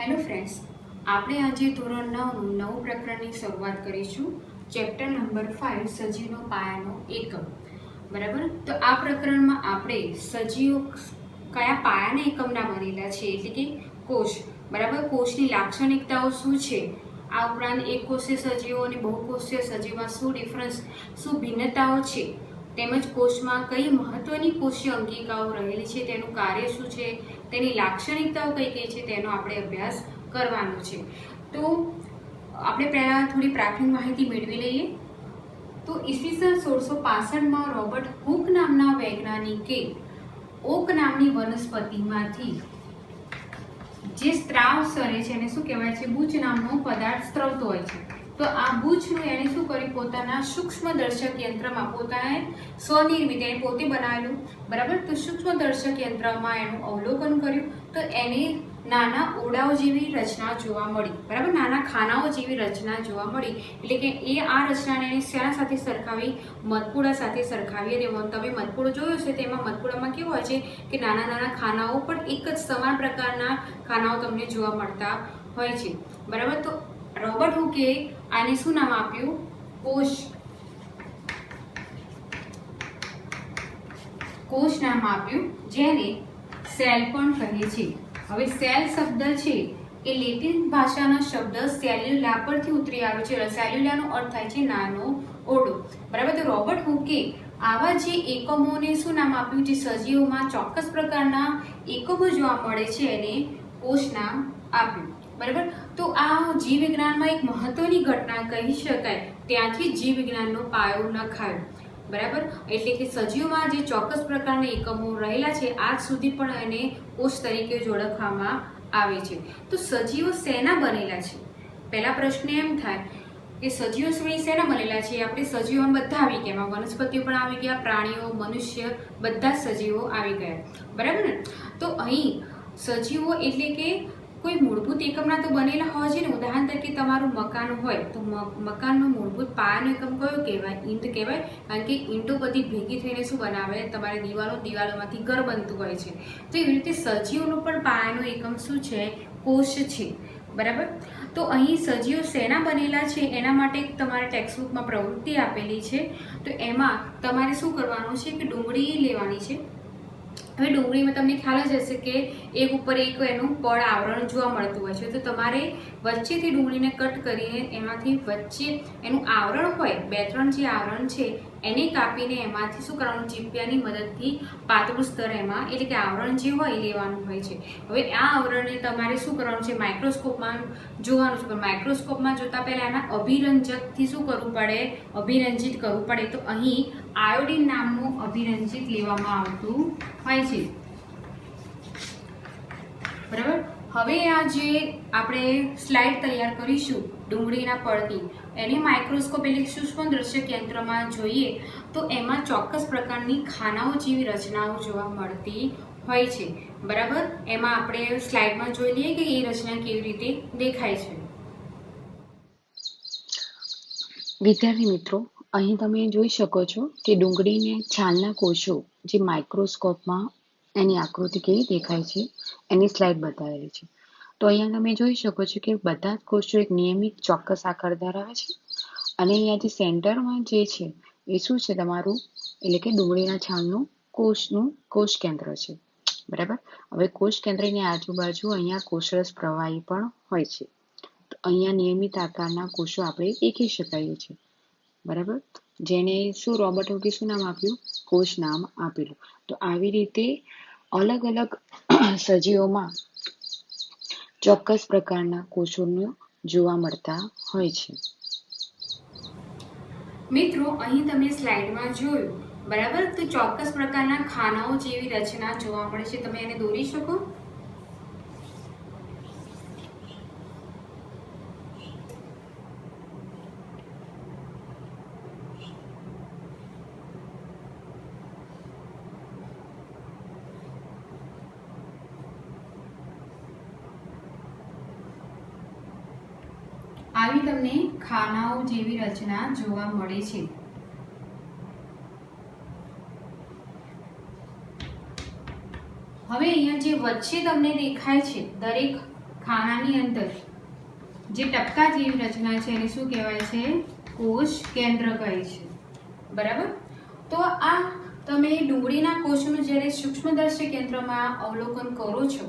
Hello friends, આપણે આજે ધોરણ 9નું નવું પ્રકરણની શરૂઆત કરીશું. ચેપ્ટર નંબર 5 સજીવનો પાયાનો એકમ. બરાબર, તો આ પ્રકરણમાં આપણે સજીવો કયા પાયાના એકમના બનેલા છે એટલે કે કોષ. બરાબર, કોષની લાક્ષણિકતાઓ શું છે, આ ઉપરાંત એકકોષીય સજીવો અને બહુકોષીય સજીવમાં શું ડિફરન્સ, શું ભિન્નતાઓ છે, તેમજ કોષમાં કઈ મહત્વની કોષીય અંગિકાઓ રહેલી છે, તેનું કાર્ય શું છે, તેની લાક્ષણિકતાઓ કઈ કઈ છે, તેનો આપણે અભ્યાસ કરવાનો છે. તો આપણે પહેલાં થોડી પ્રાથમિક માહિતી મેળવી લઈએ. તો ઈસવીસન 1665માં રોબર્ટ હુક નામના વૈજ્ઞાનિકે ઓક નામની વનસ્પતિમાંથી જે સ્ત્રાવ સરે છે એને શું કહેવાય છે, બૂચ નામનો પદાર્થ સ્ત્રવતો હોય છે. તો આ બૂચનું એણે શું કર્યું, પોતાના સૂક્ષ્મદર્શક યંત્રમાં, પોતાને સ્વનિર્મિત એને પોતે બનાવેલું. બરાબર, તો સૂક્ષ્મદર્શક યંત્રમાં એનું અવલોકન કર્યું તો એને નાના ઓરડાઓ જેવી રચના જોવા મળી. બરાબર, નાના ખાનાઓ જેવી રચના જોવા મળી. એટલે કે એ આ રચનાને એને શેના સાથે સરખાવી, મધપૂડા સાથે સરખાવી. અને તમે મધપૂડો જોયો છે, તેમાં મધપૂડામાં કેવું હોય છે કે નાના નાના ખાનાઓ પણ એક જ સમાન પ્રકારના ખાનાઓ તમને જોવા મળતા હોય છે. બરાબર, તો રોબર્ટ હુકે આને શું નામ આપ્યું, કોષ નામ આપ્યું, જેને સેલ પણ કહે છે. હવે સેલ શબ્દ છે એ લેટિન ભાષાનો શબ્દ સેલ્યુલા પરથી ઉતરી આવ્યો છે. સેલ્યુલાનો અર્થ થાય છે નાનો ઓરડો. બરાબર, તો રોબર્ટ હુકે આવા જે એકમોને શું નામ આપ્યું, જે સજીવોમાં ચોક્કસ પ્રકારના એકમો જોવા મળે છે એને કોષ નામ આપ્યું. બરાબર, તો આ જીવ વિજ્ઞાનમાં એક મહત્વની ઘટના કહી શકાય. ત્યાંથી જીવ વિજ્ઞાનનો પાયો નખાયો. બરાબર, એટલે કે સજીવમાં જે ચોક્કસ પ્રકારના એકમો રહેલા છે આજ સુધી પણ એને કોષ તરીકે જ ઓળખવામાં આવે છે. તો સજીવો શેના બનેલા છે? પહેલા પ્રશ્ન એમ થાય કે સજીવો શેના બનેલા છે? આપણે સજીવોમાં બધા આવી ગયા, એમાં વનસ્પતિઓ પણ આવી ગયા, પ્રાણીઓ, મનુષ્ય, બધા સજીવો આવી ગયા. બરાબર ને? તો અહીં સજીવો એટલે કે કોઈ મૂળભૂત એકમના તો બનેલા હોય છે ને. ઉદાહરણ તરીકે તમારું મકાન હોય તો મકાનનો મૂળભૂત પાયાનો એકમ કયો કહેવાય? ઈંટ કહેવાય. કારણ કે ઈંટો બધી ભેગી થઈને શું બનાવે, તમારી દિવાલોમાંથી ઘર બનતું હોય છે. તો એવી રીતે સજીવોનો પણ પાયાનો એકમ શું છે, કોષ છે. બરાબર, તો અહીં સજીવો શેના બનેલા છે એના માટે તમારે ટેક્સ્ટબુકમાં પ્રવૃત્તિ આપેલી છે. તો એમાં તમારે શું કરવાનું છે કે ડુંગળી લેવાની છે. હવે ડુંગળીમાં તમને ખ્યાલ જ હશે કે એક ઉપર એક એનું પડ આવરણ જોવા મળતું હોય છે. તો તમારે વચ્ચેથી ડુંગળીને કટ કરીને એમાંથી વચ્ચે એનું આવરણ હોય, 2-3 જે આવરણ છે એને કાપીને એમાંથી શું કરવાનું, ચીપિયાની મદદથી પાતળું સ્તર એમાં એટલે કે આવરણ જે હોય એ લેવાનું હોય છે. હવે આ આવરણને તમારે શું કરવાનું છે, માઇક્રોસ્કોપમાં જોવાનું છે. પણ માઇક્રોસ્કોપમાં જોતા પહેલાં એના અભિરંજકથી શું કરવું પડે, અભિરંજિત કરવું પડે. તો અહીં આયોડિન નામનું અભિરંજિત લેવામાં આવતું હોય છે. બરાબર, હવે આ જે આપણે સ્લાઇડ તૈયાર કરીશું ડુંગળીના પડની, એને માઇક્રોસ્કોપ એટલે સૂક્ષ્મદર્શક યંત્રમાં જોઈએ તો એમાં ચોક્કસ પ્રકારની ખાનાઓ જેવી રચનાઓ જોવા મળતી હોય છે. બરાબર, એમાં આપણે સ્લાઇડમાં જોઈ લઈએ કે એ રચના કેવી રીતે દેખાય છે. વિદ્યાર્થી મિત્રો, અહીં તમે જોઈ શકો છો કે ડુંગળીને છાલના કોષો જે માઇક્રોસ્કોપમાં એની આકૃતિ કેવી દેખાય છે એની સ્લાઇડ બતાવેલી છે. તો અહીંયા તમે જોઈ શકો છો કે બધા જ કોષો એક નિયમિત ચોક્કસ આકાર ધરાવે છે. અને અહીંયા જે સેન્ટરમાં જે છે એ શું છે, તમારું એટલે કે ડુંગળીના છાલનું કોષ કેન્દ્ર છે. બરાબર, હવે કોષ કેન્દ્રની આજુબાજુ અહીંયા કોષરસ પ્રવાહી પણ હોય છે. તો અહીંયા નિયમિત આકારના કોષો આપણે દેખી શકાય છે. બરાબર, જેને શું રોબર્ટ હુકે શું નામ આપ્યું, કોષ નામ આપેલું. તો આવી રીતે અલગ અલગ સજીવોમાં ચોક્કસ પ્રકારના કોષોનો જોવા મળતા હોય છે. મિત્રો, અહીં તમે સ્લાઇડમાં જોયું. બરાબર, તો ચોક્કસ પ્રકારના ખાનાઓ જેવી રચના જોવા મળે છે. તમે એને દોરી શકો. આવી તમને ખાનાઓ જેવી રચના જોવા મળે છે. હવે અહીંયા જે વચ્ચે તમને દેખાય છે દરેક ખાનાની અંદર જે ટપકા જેવી રચના છે એને શું કહેવાય છે? કોષ કેન્દ્ર કહે છે. બરાબર. તો આ તમે ડુંગળીના કોષોનું જ્યારે સૂક્ષ્મદર્શક યંત્રમાં અવલોકન કરો છો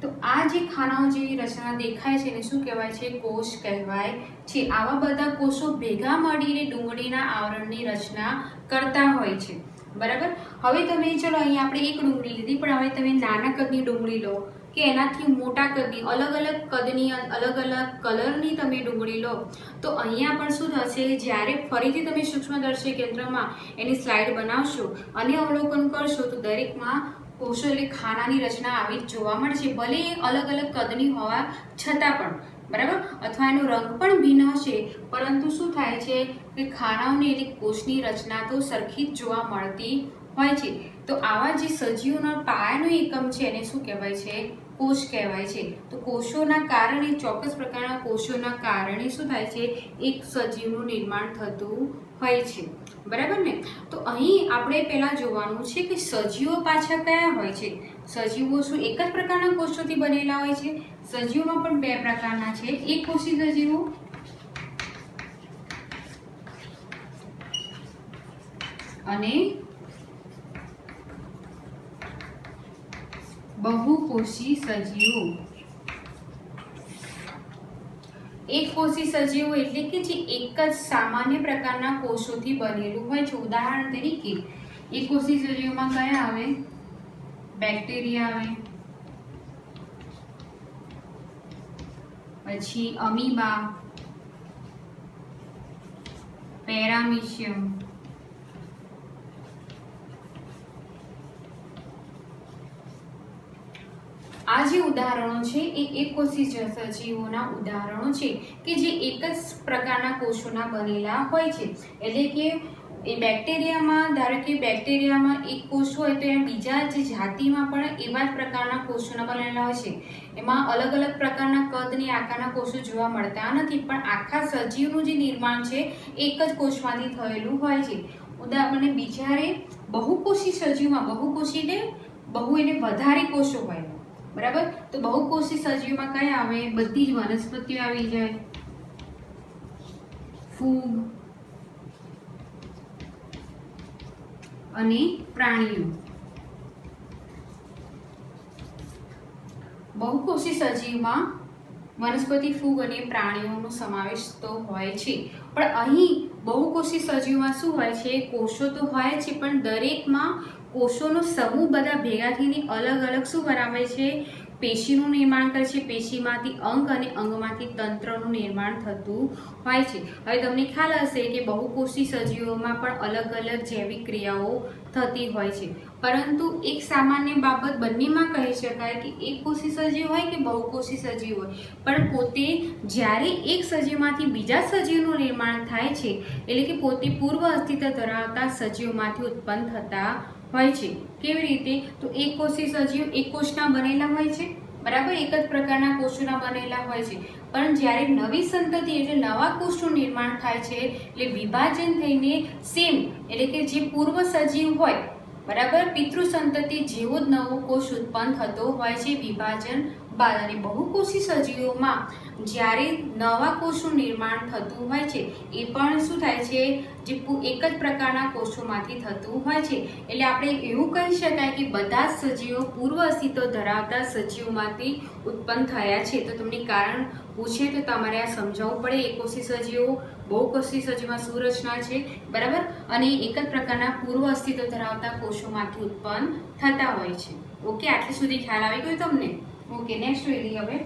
તો આ જે ખાનાઓ જેવી રચના દેખાય છે એને શું કહેવાય છે? કોષ કહેવાય છે. આવા બધા કોષો ભેગા મળીને ડુંગળીના આવરણની રચના કરતા હોય છે. બરાબર. હવે તમે ચલો અહીંયા આપણે એક ડુંગળી લીધી, પણ હવે તમે નાના કદની ડુંગળી લો કે એનાથી મોટા કદની, અલગ અલગ કદની, અલગ અલગ કલરની તમે ડુંગળી લો તો અહીંયા પણ શું થશે? જ્યારે ફરીથી તમે સૂક્ષ્મદર્શક યંત્રમાં એની સ્લાઇડ બનાવશો અને અવલોકન કરશો તો દરેકમાં કોષો એટલે ખાનાની રચના આવી જ જોવા મળશે, ભલે એ અલગ અલગ કદની હોવા છતાં પણ. બરાબર. અથવા એનો રંગ પણ ભિન્ન હશે, પરંતુ શું થાય છે કે ખાનાઓની એટલે કોષની રચના તો સરખી જ જોવા મળતી હોય છે. તો આવા જે સજીવોના પાયાનો એકમ છે એને શું કહેવાય છે? કોષ કહેવાય છે. તો કોષોના કારણે, ચોક્કસ પ્રકારના કોષોના કારણે શું થાય છે? એક સજીવનું નિર્માણ થતું હોય છે. બરાબર ને? તો અહીં આપણે પહેલા જોવાનું છે કે સજીવો પાછા કયા હોય છે? સજીવો શું એક જ પ્રકારના કોષોથી બનેલા હોય છે? સજીવોમાં પણ બે પ્રકારના છે, એકકોષી સજીવો અને બહુકોષી સજીવો. એકકોષી સજીવો એટલે કે જે એક જ સામાન્ય પ્રકારના કોષોથી બનેલું હોય છે. ઉદાહરણ તરીકે એકકોષી સજીવોમાં કયા આવે? બેક્ટેરિયા આવે, પછી અમીબા, પેરામીશિયમ, આ જે ઉદાહરણો છે એ એકકોષી સજીવોના ઉદાહરણો છે કે જે એક જ પ્રકારના કોષોના બનેલા હોય છે. એટલે કે એ બેક્ટેરિયામાં, ધારો કે બેક્ટેરિયામાં એક કોષ હોય તો એના બીજા જે જાતિમાં પણ એવા જ પ્રકારના કોષોના બનેલા હોય છે. એમાં અલગ અલગ પ્રકારના કદની આકારના કોષો જોવા મળતા નથી, પણ આખા સજીવનું જે નિર્માણ છે એક જ કોષમાંથી થયેલું હોય છે. ઉદાહરણ બીજારે બહુકોષી સજીવમાં, બહુકોષી એટલે બહુ એટલે વધારે કોષો હોય. બરાબર. તો બહુકોષી સજીવમાં કયા આવે? બધી જ વનસ્પતિઓ આવી જાય, ફૂગ અને પ્રાણીઓ. બહુકોષી સજીવમાં વનસ્પતિ, ફૂગ અને પ્રાણીઓનો સમાવેશ તો હોય છે. પણ અહીં બહુકોષી સજીવમાં શું હોય છે? કોષો તો હોય છે, પણ દરેકમાં કોષોનો સમૂહ બધા ભેગા થઈને અલગ અલગ શું બનાવે છે? પેશીનું નિર્માણ કરે છે. પેશીમાંથી અંગ અને અંગમાંથી તંત્રનું નિર્માણ થતું હોય છે. હવે તમને ખ્યાલ હશે કે બહુકોષી સજીવોમાં પણ અલગ અલગ જૈવિક ક્રિયાઓ થતી હોય છે, પરંતુ એક સામાન્ય બાબત બંનેમાં કહી શકાય કે એકકોષી સજીવ હોય કે બહુકોષી સજીવ હોય, પણ પોતે જ્યારે એક સજીવમાંથી બીજા સજીવનું નિર્માણ થાય છે એટલે કે પોતે પૂર્વ અસ્તિત્વ ધરાવતા સજીવમાંથી ઉત્પન્ન થતા હોય છે. કેવી રીતે? તો એકકોષી સજીવ એક કોષના બનેલા હોય છે. બરાબર. એક જ પ્રકારના કોષોના બનેલા હોય છે, પણ જ્યારે નવી સંતતિ એટલે નવા કોષનું નિર્માણ થાય છે એટલે વિભાજન થઈને સેમ એટલે કે જે પૂર્વ સજીવ હોય, બરાબર, પિતૃ સંતતિ જેવો જ નવો કોષ ઉત્પન્ન થતો હોય છે વિભાજન બાદ. અને બહુકોષી સજીવોમાં જ્યારે નવા કોષનું નિર્માણ થતું હોય છે એ પણ શું થાય છે? જે એક જ પ્રકારના કોષોમાંથી થતું હોય છે. એટલે આપણે એવું કહી શકાય કે બધા જ સજીવો પૂર્વ અસ્તિત્વ ધરાવતા સજીવોમાંથી ઉત્પન્ન થયા છે. તો તમને કારણ પૂછે તો તમારે આ સમજાવવું પડે. એકકોષી સજીવો, બહુકોષી સજીવમાં શું રચના છે, બરાબર, અને એક જ પ્રકારના પૂર્વ અસ્તિત્વ ધરાવતા કોષોમાંથી ઉત્પન્ન થતા હોય છે. ઓકે, આટલી સુધી ખ્યાલ આવી ગયો તમને? ઓકે, નેક્સ્ટ જોઈએ હવે.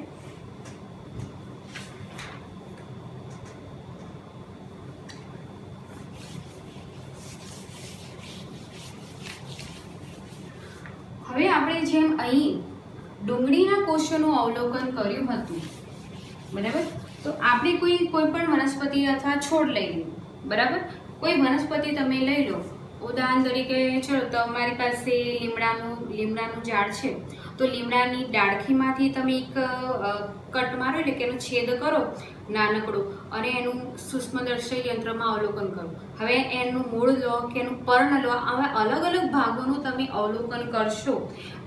હવે આપણે જેમ અહીં ડુંગળીના કોષોનું અવલોકન કર્યું હતું, બરાબર, તો આપણે કોઈ પણ વનસ્પતિ અથવા છોડ લઈ લો. બરાબર. કોઈ વનસ્પતિ તમે લઈ લો. ઉદાહરણ તરીકે ચલો તમારી પાસે લીમડાનું ઝાડ છે. તો લીમડાની ડાળખીમાંથી તમે એક કટ મારો, એટલે કે એનો છેદ કરો નાનકડો, અને એનું સૂક્ષ્મદર્શક યંત્રમાં અવલોકન કરો. હવે એનું મૂળ લો કે એનું પર્ણ લો, આવા અલગ અલગ ભાગોનું તમે અવલોકન કરશો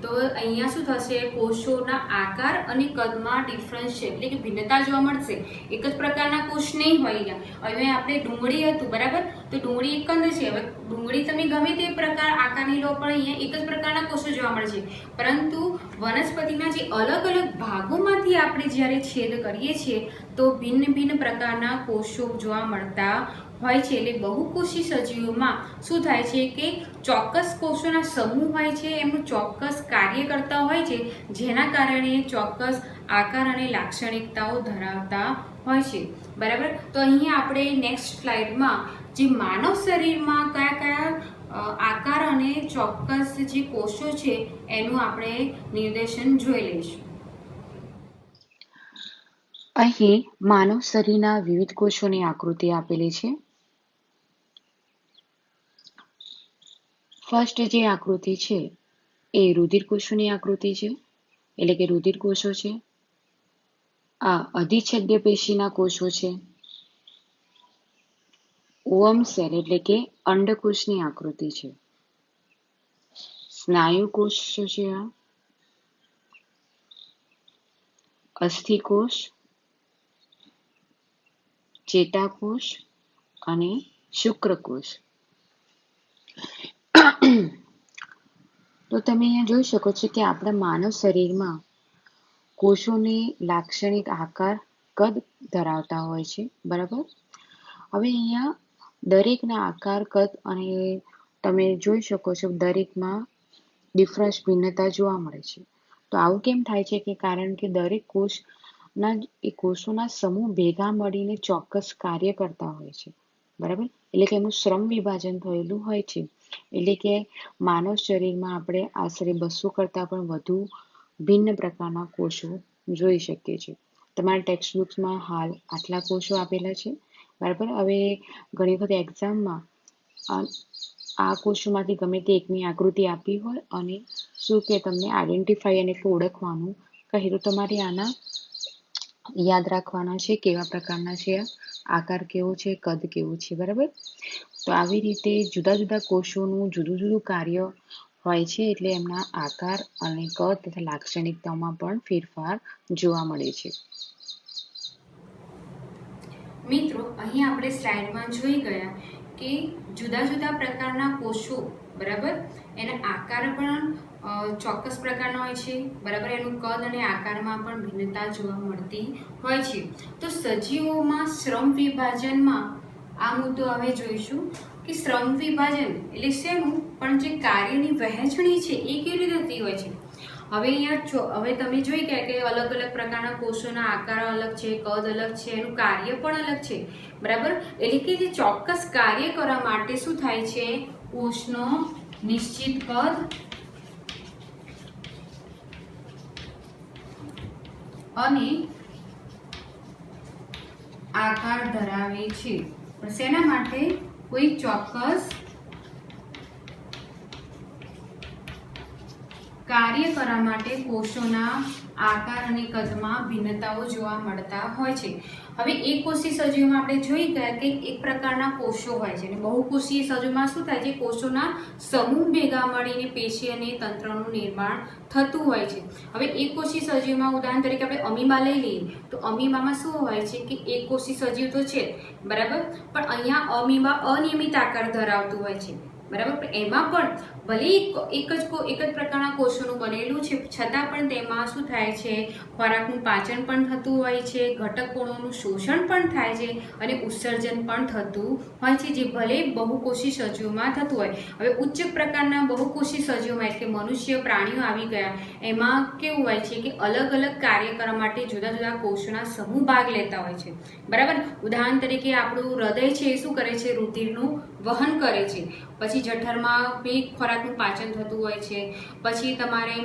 તો અહીંયા શું થશે, કોષોના આકાર અને કદમાં ડિફરન્સ છે, એટલે કે ભિન્નતા જોવા મળશે. એક જ પ્રકારના કોષ નહીં હોય. હવે આપણે ડુંગળી હતું, બરાબર, તો ડુંગળી એકંદ છે. હવે ડુંગળી તમે ગમે તે પ્રકાર આકારની લો, પણ અહીંયા એક જ પ્રકારના કોષો જોવા મળશે. પરંતુ વનસ્પતિના જે અલગ અલગ ભાગોમાંથી આપણે જ્યારે છેદ કરીએ છીએ તો ભિન્ન ભિન્ન પ્રકારના કોષો જોવા મળતા હોય છે. એટલે બહુકોષી સજીવોમાં શું થાય છે કે ચોક્કસ કોષોના સમૂહ હોય છે, એમનું ચોક્કસ કાર્ય કરતા હોય છે, જેના કારણે ચોક્કસ આકાર અને લાક્ષણિકતાઓ ધરાવતા હોય છે. બરાબર. તો અહીંયા આપણે નેક્સ્ટ સ્લાઇડમાં જે માનવ શરીરમાં કયા કયા આકાર અને ચોક્કસ જે કોષો છે એનું આપણે નિર્દેશન જોઈ લઈશું. અહીં માનવ શરીરના વિવિધ કોષોની આકૃતિ આપેલી છે. ફર્સ્ટ જે આકૃતિ છે એ રુધિર કોષોની આકૃતિ છે, એટલે કે રુધિર કોષો છે. આ અધિચ્છેદ્ય પેશીના કોષો છે. ઓવમ સેલ એટલે કે અંડકોષની આકૃતિ છે. સ્નાયુ કોષો છે. આ અસ્થિકોષ, ચેતાકોષ અને શુક્રકોષ. તો તમે અહીંયા જોઈ શકો છો કે આપણા માનવ શરીરમાં કોષોની લાક્ષણિક આકાર કદ ધરાવતા હોય છે. બરાબર. હવે અહીંયા દરેકના આકાર કદ અને તમે જોઈ શકો છો દરેકમાં ડિફરન્સ ભિન્નતા જોવા મળે છે. તો આવું કેમ થાય છે કે કારણ કે દરેક કોષોના સમૂહ ભેગા મળીને ચોક્કસ કાર્ય કરતા હોય છે. બરાબર. એટલે કે એનું શ્રમ વિભાજન થયેલું હોય છે. એટલે કે માનવ શરીરમાં આપણે આશરે 200 કરતાં પણ વધુ ભિન્ન પ્રકારના કોષો જોઈ શકીએ છીએ. તમારા ટેક્સ્ટ બુક્સમાં હાલ આટલા કોષો આપેલા છે. બરાબર. હવે ઘણી વખત એક્ઝામમાં આ કોષોમાંથી ગમે તે એકની આકૃતિ આપી હોય અને શું કે તમને આઈડેન્ટિફાઈ અને ઓળખવાનું કહે તો તમારે આના યાદ રાખવાના છે કેવા પ્રકારના છે, આકાર કેવો છે, કદ કેવું છે. બરાબર. તો આવી રીતે જુદા જુદા કોષોનું જુદું જુદું કાર્ય હોય છે, એટલે એમના આકાર અને કદ તથા લાક્ષણિકતાઓમાં પણ ફેરફાર જોવા મળે છે. મિત્રો, અહીં આપણે સ્લાઇડમાં જોઈ ગયા કે જુદા જુદા પ્રકારના કોષો, બરાબર, એના આકાર પણ ચોક્કસ પ્રકારના હોય છે. બરાબર. એનું કદ અને આકારમાં પણ ભિન્નતા જોવા મળતી હોય છે. તો સજીવોમાં શ્રમ વિભાજનમાં આ મુદ્દો હવે જોઈશું કે શ્રમ વિભાજન એટલે શેનું, પણ જે કાર્યની વહેંચણી છે એ કેવી રીતે થતી હોય છે. હવે તમે જોઈ ગયા કે અલગ અલગ પ્રકારના કોષોના આકાર અલગ છે, કદ અલગ છે, એનું કાર્ય પણ અલગ છે. બરાબર. એટલે કે જે ચોક્કસ કાર્ય કરવા માટે શું થાય છે, કોષનો નિશ્ચિત કદ અને આકાર ધરાવે છે. પણ શેના માટે, કોઈ ચોક્કસ કાર્ય કરવા માટે કોષોના આકાર અને કદમાં ભિન્નતાઓ જોવા મળતા હોય છે. હવે એકકોષી સજીવમાં આપણે જોઈ ગયા કે એક પ્રકારના કોષો હોય છે, અને બહુકોષીય સજીવમાં શું થાય છે, કોષોના સમૂહ ભેગા મળીને પેશી અને તંત્રનું નિર્માણ થતું હોય છે. હવે એકકોષી સજીવમાં ઉદાહરણ તરીકે આપણે અમીબા લઈ લઈએ તો અમીબામાં શું હોય છે કે એકકોષી સજીવ તો છે, બરાબર, પણ અહીંયા અમીબા અનિયમિત આકાર ધરાવતું હોય છે. બરાબર. એમાં પણ ભલે એક જ પ્રકારના કોષોનું બનેલું છે, છતાં પણ તેમાં શું થાય છે, ખોરાકનું પાચન પણ થતું હોય છે, ઘટકોનું શોષણ પણ થાય છે અને ઉત્સર્જન પણ થતું હોય છે, જે ભલે બહુકોષી સજીવોમાં થતું હોય. હવે ઉચ્ચ પ્રકારના બહુકોષી સજીવોમાં એટલે મનુષ્ય, પ્રાણીઓ આવી ગયા, એમાં કેવું હોય છે કે અલગ અલગ કાર્ય કરવા માટે જુદા જુદા કોષોના સમૂહ ભાગ લેતા હોય છે. બરાબર. ઉદાહરણ તરીકે આપણું હૃદય છે એ શું કરે છે, રુધિરનું વહન કરે છે. પછી જઠરમાં બી ખોરાક ખોરાકનું પાચન થતું હોય છે, પછી તમારે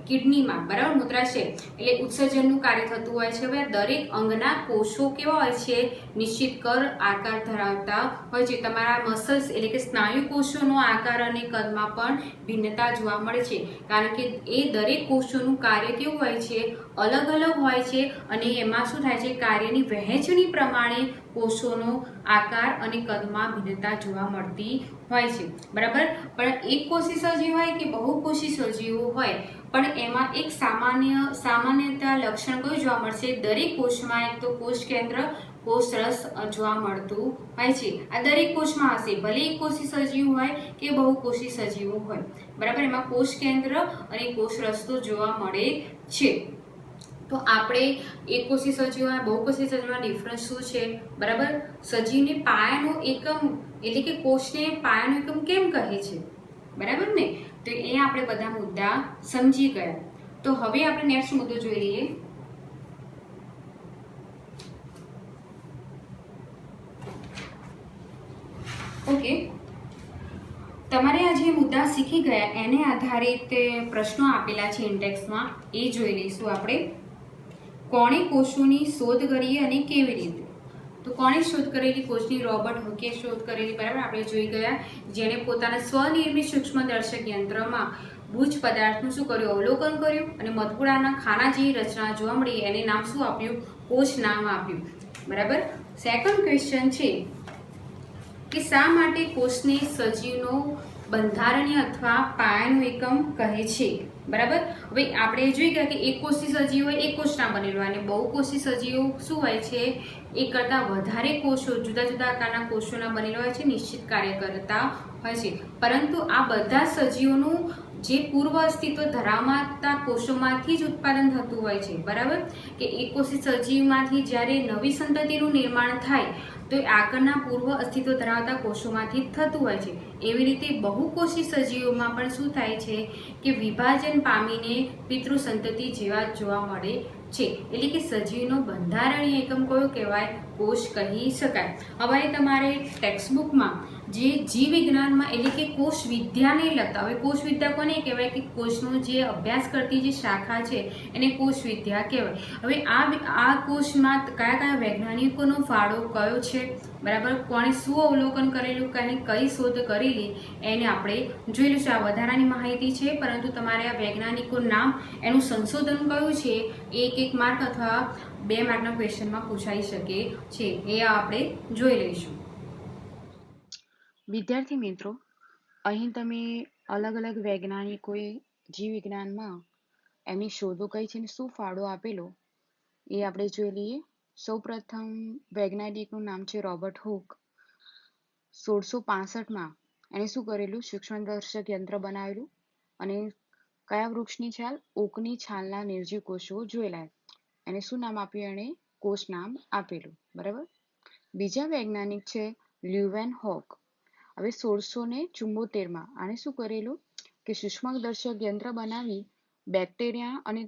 કિડનીમાં બરાબર મૂત્રાશય એટલે ઉત્સર્જનનું કાર્ય થતું હોય છે. હવે દરેક અંગના કોષો કેવા હોય છે, નિશ્ચિત આકાર ધરાવતા હોય છે. તમારા મસલ્સ એટલે કે સ્નાયુ કોષોનો આકાર અને કદમાં પણ ભિન્નતા જોવા મળે છે, કારણ કે એ દરેક કોષોનું કાર્ય કેવું હોય છે, અલગ અલગ હોય છે. અને એમાં શું થાય છે, કાર્યની વહેંચણી પ્રમાણે કોષોનો આકાર અને કદમાં ભિન્નતા જોવા મળતી હોય છે, બરાબર. પણ એક કોષી સજીવ હોય કે બહુકોષી સજીવો હોય, પણ એમાં એક સામાન્યતા લક્ષણ કયું જોવા મળશે, દરેક કોષમાં એક તો કોષ કેન્દ્ર, કોષ રસ જોવા મળતું હોય છે. આ દરેક કોષમાં હશે, ભલે એક કોષી સજીવ હોય કે બહુકોષી સજીવો હોય, બરાબર. એમાં કોષ કેન્દ્ર અને કોષ રસ તો જોવા મળે છે. તો આપણે એકકોષી સજીવ અને બહુકોષી સજીવમાં ડિફરન્સ શું છે, બરાબર. સજીવને પાયાનો એકમ એટલે કે કોષને પાયાનો એકમ કેમ કહે છે, બરાબર ને. તો એ આપણે બધા મુદ્દા સમજી ગયા. તો હવે આપણે નેક્સ્ટ મુદ્દો જોઈ લઈએ. ઓકે, તમારે આ જે મુદ્દા શીખી ગયા એને આધારિત પ્રશ્નો આપેલા છે ઇન્ડેક્સમાં, એ જોઈ લઈશું આપણે. કોણે કોષોની શોધ કરી અને કેવી રીતે? તો કોણે શોધ કરેલી? કોષની રોબર્ટ હુકે શોધ કરેલી, બરાબર. આપણે જોઈ ગયા, જેણે પોતાના સ્વનિર્મિત સૂક્ષ્મદર્શક યંત્રમાં ભુજ પદાર્થનું શું કર્યું, અવલોકન કર્યું અને મધપુડાના ખાના જેવી રચના જોવા મળી, એને નામ શું આપ્યું, કોષ નામ આપ્યું, બરાબર. સેકન્ડ ક્વેશ્ચન છે કે શા માટે કોષને સજીવનો બંધારણીય અથવા પાયાનો એકમ કહે છે, બરાબર. હવે આપણે જોઈ ગયા કે એક કોષી સજીવ હોય, એક કોષના બનેલો હોય, અને બહુકોષી સજીવો શું હોય છે, એક કરતાં વધારે કોષો, જુદા જુદા આકારના કોષોના બનેલા હોય છે, નિશ્ચિત કાર્ય કરતા હોય છે. પરંતુ આ બધા સજીવોનું જે પૂર્વ અસ્તિત્વ ધરાવતા કોષોમાંથી જ ઉત્પાદન થતું હોય છે, બરાબર. કે એક કોષી સજીવમાંથી જ્યારે નવી સંતતિનું નિર્માણ થાય તો એ આગળના પૂર્વ અસ્તિત્વ ધરાવતા કોષોમાંથી જ થતું હોય છે. એવી રીતે બહુકોષી સજીવોમાં પણ શું થાય છે કે વિભાજન પામીને પિતૃ સંતતિ જેવા જોવા મળે છે. એટલે કે સજીવનો બંધારણીય એકમ કયો કહેવાય, કોષ કહી શકાય. હવે તમારે ટેક્સ્ટબુકમાં જે જીવ વિજ્ઞાનમાં એટલે કે કોષ વિદ્યાને લગતા, હવે કોષ વિદ્યા કોને કહેવાય કે કોષનો જે અભ્યાસ કરતી જે શાખા છે એને કોષ વિદ્યા કહેવાય. હવે આ કોષમાં કયા કયા વૈજ્ઞાનિકોનો ફાળો કયો છે, બરાબર. કોણે શું અવલોકન કરેલું, કઈ શોધ કરેલી, એને આપણે જોઈ લઈશું. આ વધારાની માહિતી છે, પરંતુ તમારે આ વૈજ્ઞાનિકોનું નામ, એનું સંશોધન કયું છે, એક માર્ક અથવા 2 માર્કના ક્વેશ્ચનમાં પૂછાઈ શકે છે, એ આપણે જોઈ લઈશું. વિદ્યાર્થી મિત્રો, અહીં તમે અલગ અલગ વૈજ્ઞાનિકોએ જીવ વિજ્ઞાનમાં એમની શોધો કઈ છે ને શું ફાળો આપેલો એ આપણે જોઈ લઈએ. સૌપ્રથમ વૈજ્ઞાનિકનું નામ છે રોબર્ટ હુક. 1665માં એણે શું કરેલું, સૂક્ષ્મદર્શક યંત્ર બનાવેલું અને કયા વૃક્ષની છાલ, ઓકની છાલના નિર્જીવ કોષો જોયેલા. એને શું નામ આપ્યું, એણે કોષ નામ આપેલું, બરાબર. બીજા વૈજ્ઞાનિક છે લ્યુવેન હોક. હવે 1674માં આને શું કરેલું કે સૂક્ષ્મદર્શક યંત્ર બનાવી બેક્ટેરિયા અને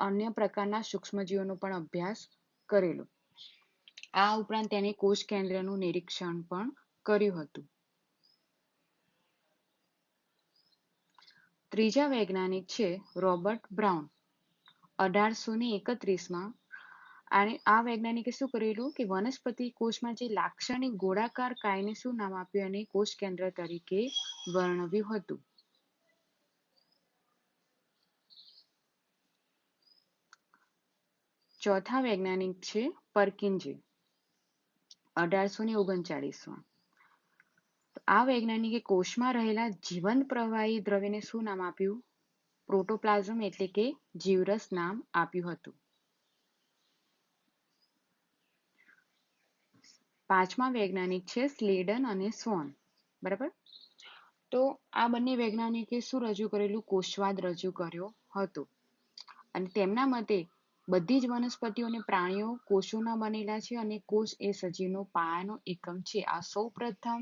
અન્ય પ્રકારના સૂક્ષ્મજીવોનો પણ અભ્યાસ કરેલો. આ ઉપરાંત તેને કોષ કેન્દ્રનું નિરીક્ષણ પણ કર્યું હતું. ત્રીજા વૈજ્ઞાનિક છે રોબર્ટ બ્રાઉન. 1831માં આ વૈજ્ઞાનિકે શું કરેલું કે વનસ્પતિ કોષમાં જે લાક્ષણિક ગોળાકાર કાયને શું નામ આપ્યું, અને કોષ કેન્દ્ર તરીકે વર્ણવ્યું હતું. ચોથા વૈજ્ઞાનિક છે પરકિન્સે. 1839માં આ વૈજ્ઞાનિકે કોષમાં રહેલા જીવંત પ્રવાહી દ્રવ્યને શું નામ આપ્યું, પ્રોટોપ્લાઝમ એટલે કે જીવરસ નામ આપ્યું હતું. પાંચમા વૈજ્ઞાનિક છે સ્લેડન અને સ્વોન, બરાબર. તો આ બંને વૈજ્ઞાનિકે શું રજૂ કરેલું, કોષવાદ રજૂ કર્યો હતો. અને તેમના મતે બધી જ વનસ્પતિઓ અને પ્રાણીઓ કોષોના બનેલા છે અને કોષ એ સજીવનો પાયાનો એકમ છે. આ સૌપ્રથમ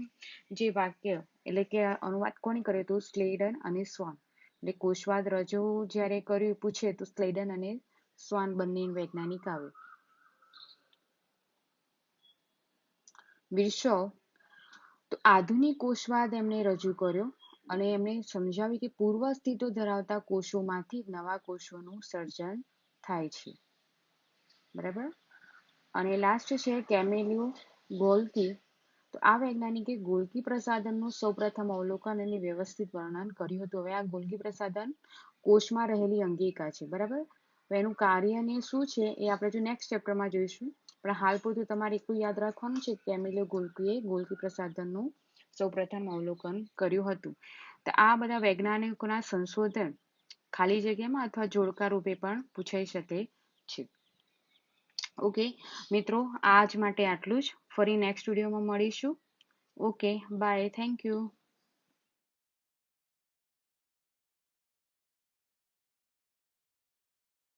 જે વાક્ય એટલે કે અનુવાદ કોણે કર્યો હતો, સ્લેડન અને સ્વાન. એટલે કોષવાદ રજૂ જ્યારે કર્યું પૂછે તો સ્લેડન અને સ્વાન બંને વૈજ્ઞાનિક આવે. વિર્શોવ તો આધુનિક કોષવાદ એમણે રજૂ કર્યો અને એમણે સમજાવ્યું કે પૂર્વ અસ્તિત્વ ધરાવતા કોષોમાંથી નવા કોષોનું સર્જન થાય છે. બરાબર. અને લાસ્ટ છે કેમેલિયો ગોલ્કી. તો આ વૈજ્ઞાનિકે ગોલ્કી પ્રસાધનનું સૌપ્રથમ અવલોકન અને વ્યવસ્થિત વર્ણન કર્યું હતું. હવે આ ગોલ્કી પ્રસાધન કોષમાં રહેલી અંગિકા છે. બરાબર. હવે એનું કાર્ય ને શું છે એ આપણે જો નેક્સ્ટ ચેપ્ટરમાં જોઈશું. પણ હાલ પૂરતું તમારે એટલું યાદ રાખવાનું છે કે કેમિલો ગોલ્કીએ ગોલ્કી પ્રસાધનનું સૌપ્રથમ અવલોકન કર્યું હતું. તો આ બધા વૈજ્ઞાનિકોના સંશોધન ખાલી જગ્યામાં અથવા જોડકા રૂપે પણ પૂછાઈ શકે છે. ઓકે મિત્રો, આજ માટે આટલું જ. ફરી નેક્સ્ટ વિડીયોમાં મળીશું. Okay bye. Thank you.